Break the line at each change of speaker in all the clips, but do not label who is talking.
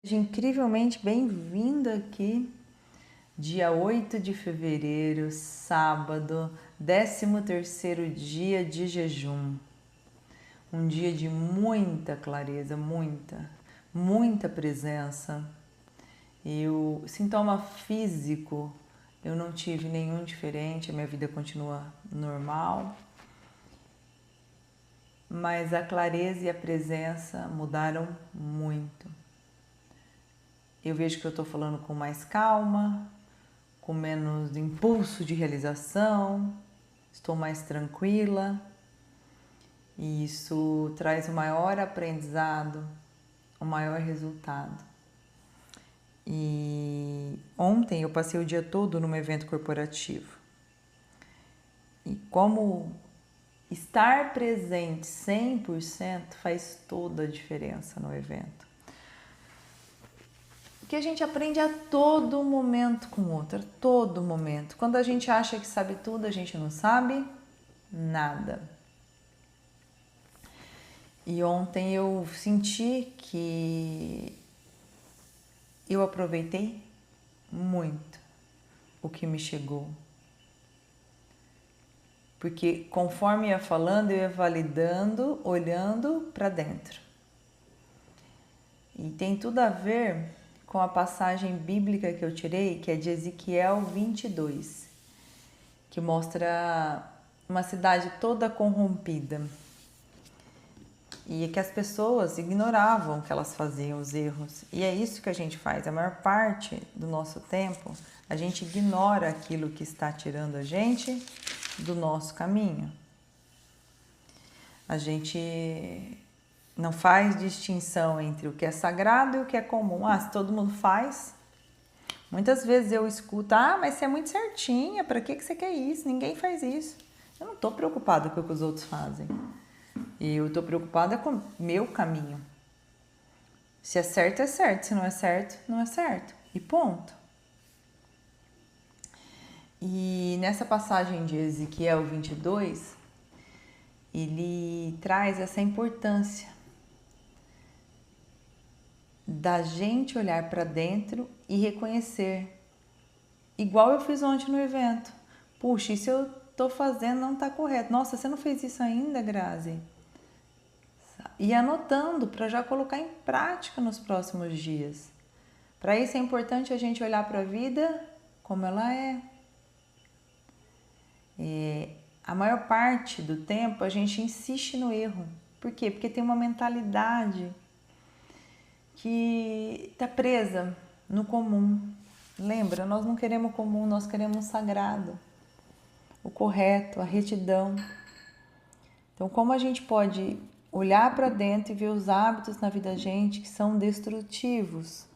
Seja incrivelmente bem-vindo aqui, dia 8 de fevereiro, sábado, 13º dia de jejum. Um dia de muita clareza, muita presença. Sintoma físico, eu não tive nenhum diferente, a minha vida continua normal. Mas a clareza e a presença mudaram muito. Eu vejo que eu estou falando com mais calma, com menos impulso de realização, estou mais tranquila e isso traz o maior aprendizado, o maior resultado. E ontem eu passei o dia todo num evento corporativo e como estar presente 100% faz toda a diferença no evento. Que a gente aprende a todo momento com o outro, a todo momento. Quando a gente acha que sabe tudo, a gente não sabe nada. E ontem eu senti que eu aproveitei muito o que me chegou. Porque conforme ia falando, eu ia validando, olhando para dentro. E tem tudo a ver com a passagem bíblica que eu tirei, que é de Ezequiel 22, que mostra uma cidade toda corrompida e que as pessoas ignoravam que elas faziam os erros. E é isso que a gente faz, a maior parte do nosso tempo, a gente ignora aquilo que está tirando a gente do nosso caminho. A gente não faz distinção entre o que é sagrado e o que é comum. Se todo mundo faz. Muitas vezes eu escuto, mas você é muito certinha, para que você quer isso? Ninguém faz isso. Eu não estou preocupada com o que os outros fazem. Eu estou preocupada com o meu caminho. Se é certo, se não é certo, não é certo. E ponto. E nessa passagem de Ezequiel 22, ele traz essa importância da gente olhar para dentro e reconhecer. Igual eu fiz ontem no evento. Puxa, isso eu tô fazendo não tá correto. Nossa, você não fez isso ainda, Grazi? E anotando para já colocar em prática nos próximos dias. Para isso é importante a gente olhar para a vida como ela é. A maior parte do tempo a gente insiste no erro. Por quê? Porque tem uma mentalidade que está presa no comum. Lembra? Nós não queremos o comum, nós queremos o sagrado, o correto, a retidão. Então, como a gente pode olhar para dentro e ver os hábitos na vida da gente que são destrutivos?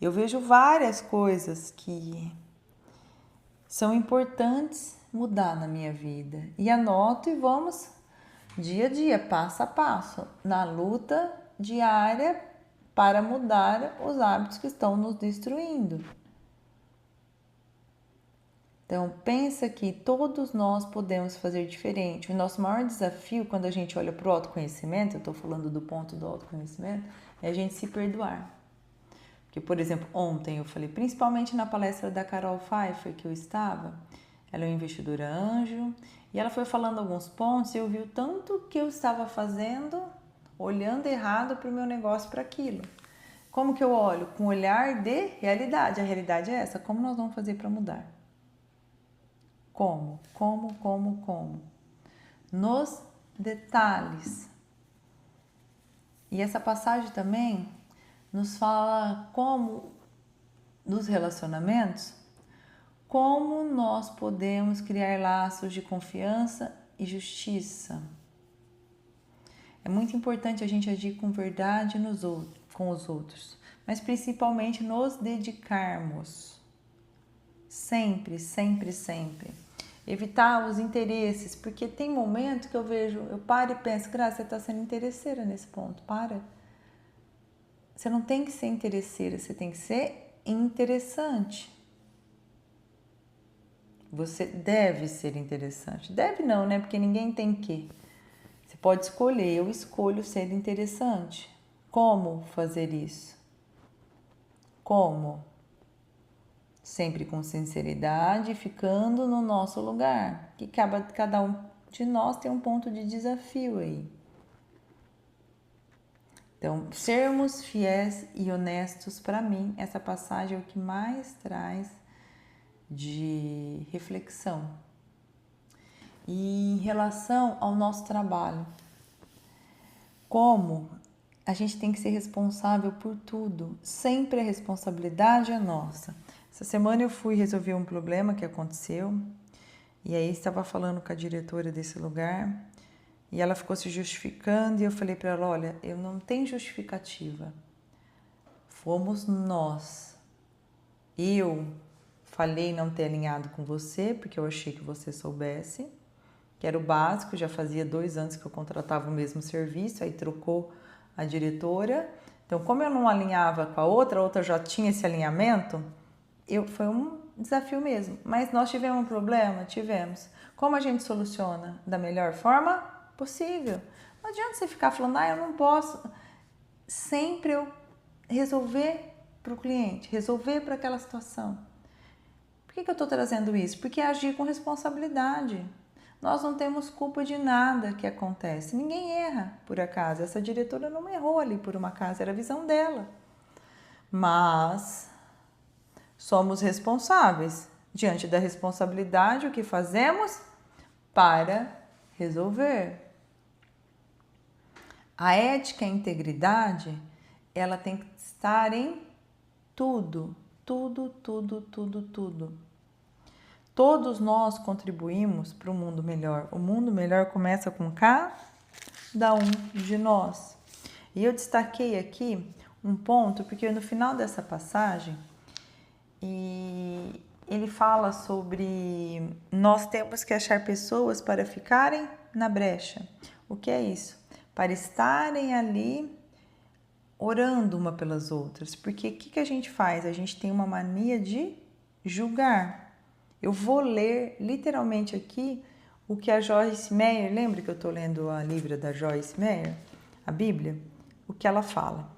Eu vejo várias coisas que são importantes mudar na minha vida e anoto e vamos dia a dia, passo a passo, na luta diária para mudar os hábitos que estão nos destruindo. Então, pensa que todos nós podemos fazer diferente. O nosso maior desafio quando a gente olha para o autoconhecimento, eu estou falando do ponto do autoconhecimento, é a gente se perdoar. Porque, por exemplo, ontem eu falei, principalmente na palestra da Carol Pfeiffer que eu estava, ela é uma investidora anjo, e ela foi falando alguns pontos e eu vi o tanto que eu estava fazendo, olhando errado para o meu negócio, para aquilo. Como que eu olho? Com um olhar de realidade. A realidade é essa. Como nós vamos fazer para mudar? Como? Nos detalhes. E essa passagem também nos fala como, nos relacionamentos, como nós podemos criar laços de confiança e justiça. É muito importante a gente agir com verdade com os outros, mas principalmente nos dedicarmos. Sempre. Evitar os interesses, porque tem momento que eu paro e penso, Graça, você está sendo interesseira nesse ponto, para. Você não tem que ser interesseira, você tem que ser interessante. Você deve ser interessante. Deve não, né? Porque ninguém tem que. Você pode escolher, eu escolho ser interessante. Como fazer isso? Como? Sempre com sinceridade, ficando no nosso lugar. Que cada um de nós tem um ponto de desafio aí. Então, sermos fiéis e honestos, para mim, essa passagem é o que mais traz de reflexão. E em relação ao nosso trabalho, como a gente tem que ser responsável por tudo, sempre a responsabilidade é nossa. Essa semana eu fui resolver um problema que aconteceu e aí estava falando com a diretora desse lugar e ela ficou se justificando e eu falei para ela, olha, eu não tenho justificativa, fomos nós. Eu falei não ter alinhado com você porque eu achei que você soubesse, que era o básico, já fazia 2 anos que eu contratava o mesmo serviço, aí trocou a diretora. Então, como eu não alinhava com a outra já tinha esse alinhamento, foi um desafio mesmo. Mas nós tivemos um problema? Tivemos. Como a gente soluciona? Da melhor forma possível. Não adianta você ficar falando, eu não posso. Sempre eu resolver para o cliente, resolver para aquela situação. Por que eu estou trazendo isso? Porque é agir com responsabilidade. Nós não temos culpa de nada que acontece. Ninguém erra por acaso. Essa diretora não errou ali por uma acaso, era a visão dela. Mas somos responsáveis. Diante da responsabilidade, o que fazemos? Para resolver. A ética e a integridade, ela tem que estar em tudo. Tudo. Todos nós contribuímos para um mundo melhor. O mundo melhor começa com cada um de nós. E eu destaquei aqui um ponto, porque no final dessa passagem, ele fala sobre nós temos que achar pessoas para ficarem na brecha. O que é isso? Para estarem ali orando uma pelas outras. Porque o que a gente faz? A gente tem uma mania de julgar. Eu vou ler literalmente aqui o que a Joyce Meyer, lembra que eu estou lendo a livra da Joyce Meyer, a Bíblia? O que ela fala.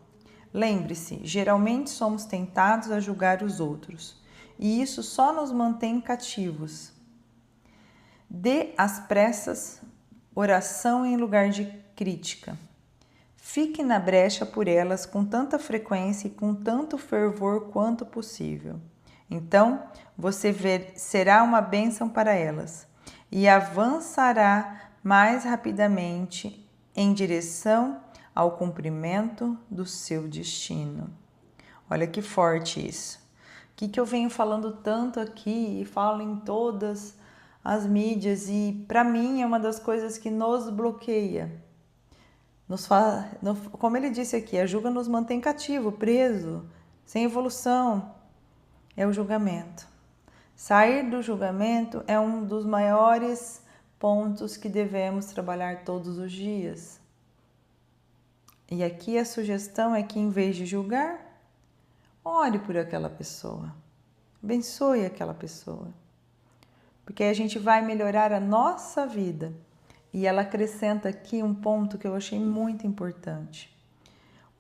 Lembre-se, geralmente somos tentados a julgar os outros, e isso só nos mantém cativos. Dê às pressas oração em lugar de crítica. Fique na brecha por elas com tanta frequência e com tanto fervor quanto possível. Então, você será uma bênção para elas e avançará mais rapidamente em direção ao cumprimento do seu destino. Olha que forte isso. O que eu venho falando tanto aqui e falo em todas as mídias e para mim é uma das coisas que nos bloqueia. Como ele disse aqui, a julga nos mantém cativo, preso, sem evolução. É o julgamento. Sair do julgamento é um dos maiores pontos que devemos trabalhar todos os dias. E aqui a sugestão é que, em vez de julgar, ore por aquela pessoa. Abençoe aquela pessoa. Porque aí a gente vai melhorar a nossa vida. E ela acrescenta aqui um ponto que eu achei muito importante.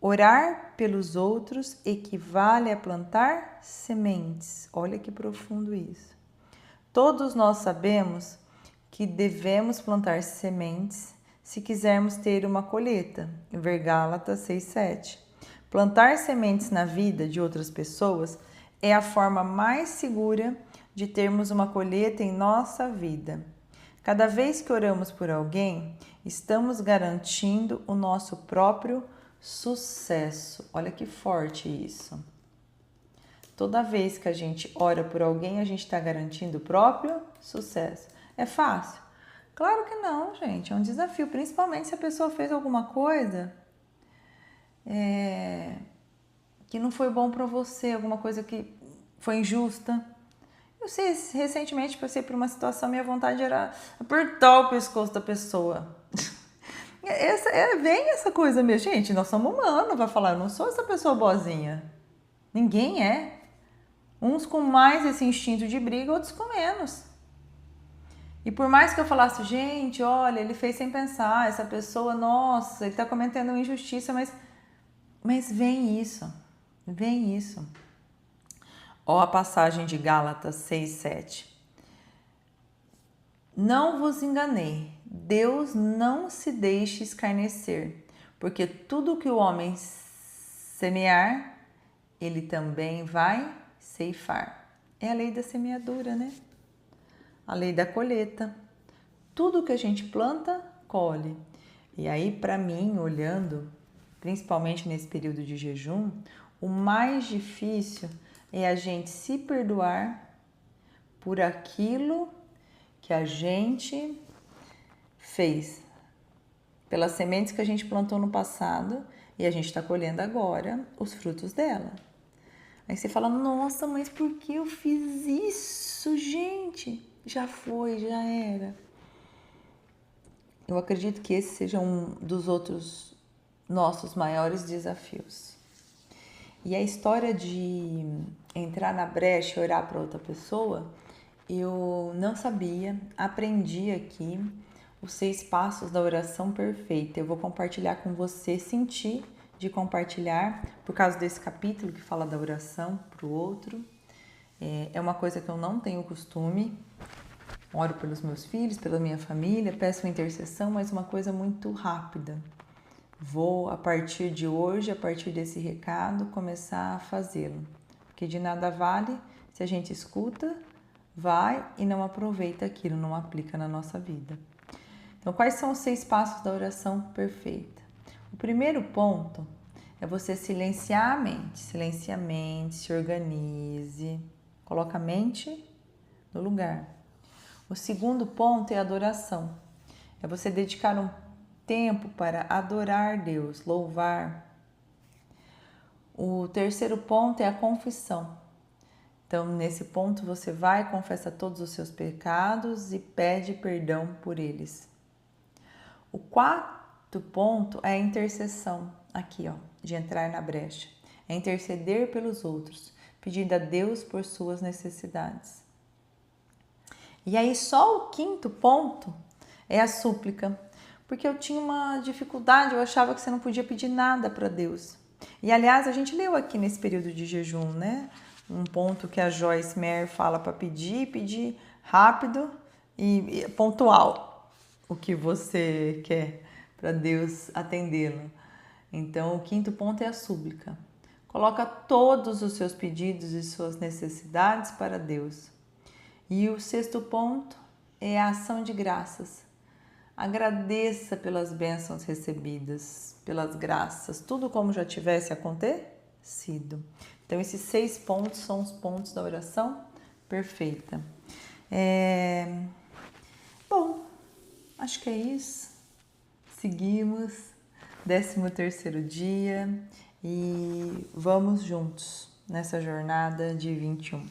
Orar pelos outros equivale a plantar sementes. Olha que profundo isso. Todos nós sabemos que devemos plantar sementes se quisermos ter uma colheita. Ver Gálatas 6:7. Plantar sementes na vida de outras pessoas é a forma mais segura de termos uma colheita em nossa vida. Cada vez que oramos por alguém, estamos garantindo o nosso próprio sucesso. Olha que forte isso. Toda vez que a gente ora por alguém, a gente está garantindo o próprio sucesso. É fácil? Claro que não, gente. É um desafio, principalmente se a pessoa fez alguma coisa que não foi bom para você, alguma coisa que foi injusta. Eu sei, recentemente passei por uma situação, minha vontade era apertar o pescoço da pessoa. Vem essa coisa mesmo, gente, nós somos humanos, vai falar, eu não sou essa pessoa boazinha. Ninguém é. Uns com mais esse instinto de briga, outros com menos. E por mais que eu falasse, gente, olha, ele fez sem pensar, essa pessoa, nossa, ele está cometendo uma injustiça, mas vem isso. Ó a passagem de Gálatas 6:7. Não vos enganei, Deus não se deixe escarnecer, porque tudo que o homem semear, ele também vai ceifar. É a lei da semeadura, né? A lei da colheita. Tudo que a gente planta, colhe. E aí, para mim, olhando, principalmente nesse período de jejum, o mais difícil é a gente se perdoar por aquilo que a gente fez, pelas sementes que a gente plantou no passado e a gente está colhendo agora os frutos dela. Aí você fala, nossa, mas por que eu fiz isso, gente? Já foi, já era. Eu acredito que esse seja um dos outros nossos maiores desafios. E a história de entrar na brecha e orar para outra pessoa, eu não sabia, aprendi aqui os 6 passos da oração perfeita. Eu vou compartilhar com você, sentir de compartilhar, por causa desse capítulo que fala da oração para o outro. É uma coisa que eu não tenho costume. Oro pelos meus filhos, pela minha família, peço intercessão, mas uma coisa muito rápida. Vou, a partir de hoje, a partir desse recado, começar a fazê-lo. Porque de nada vale se a gente escuta, vai e não aproveita aquilo, não aplica na nossa vida. Então, quais são os 6 passos da oração perfeita? O primeiro ponto é você silenciar a mente. Silencie a mente, se organize, coloca a mente no lugar. O segundo ponto é a adoração. É você dedicar um tempo para adorar Deus, louvar. O terceiro ponto é a confissão. Então, nesse ponto, você vai, confessa todos os seus pecados e pede perdão por eles. O quarto ponto é a intercessão, aqui, ó, de entrar na brecha. É interceder pelos outros, pedindo a Deus por suas necessidades. E aí, só o quinto ponto é a súplica, porque eu tinha uma dificuldade, eu achava que você não podia pedir nada para Deus. E, aliás, a gente leu aqui nesse período de jejum, né? Um ponto que a Joyce Meyer fala para pedir rápido e pontual o que você quer para Deus atendê-lo. Então, o quinto ponto é a súplica. Coloca todos os seus pedidos e suas necessidades para Deus. E o sexto ponto é a ação de graças. Agradeça pelas bênçãos recebidas, pelas graças, tudo como já tivesse acontecido. Então, esses 6 pontos são os pontos da oração perfeita. Bom, acho que é isso. Seguimos, 13º dia e vamos juntos nessa jornada de 21.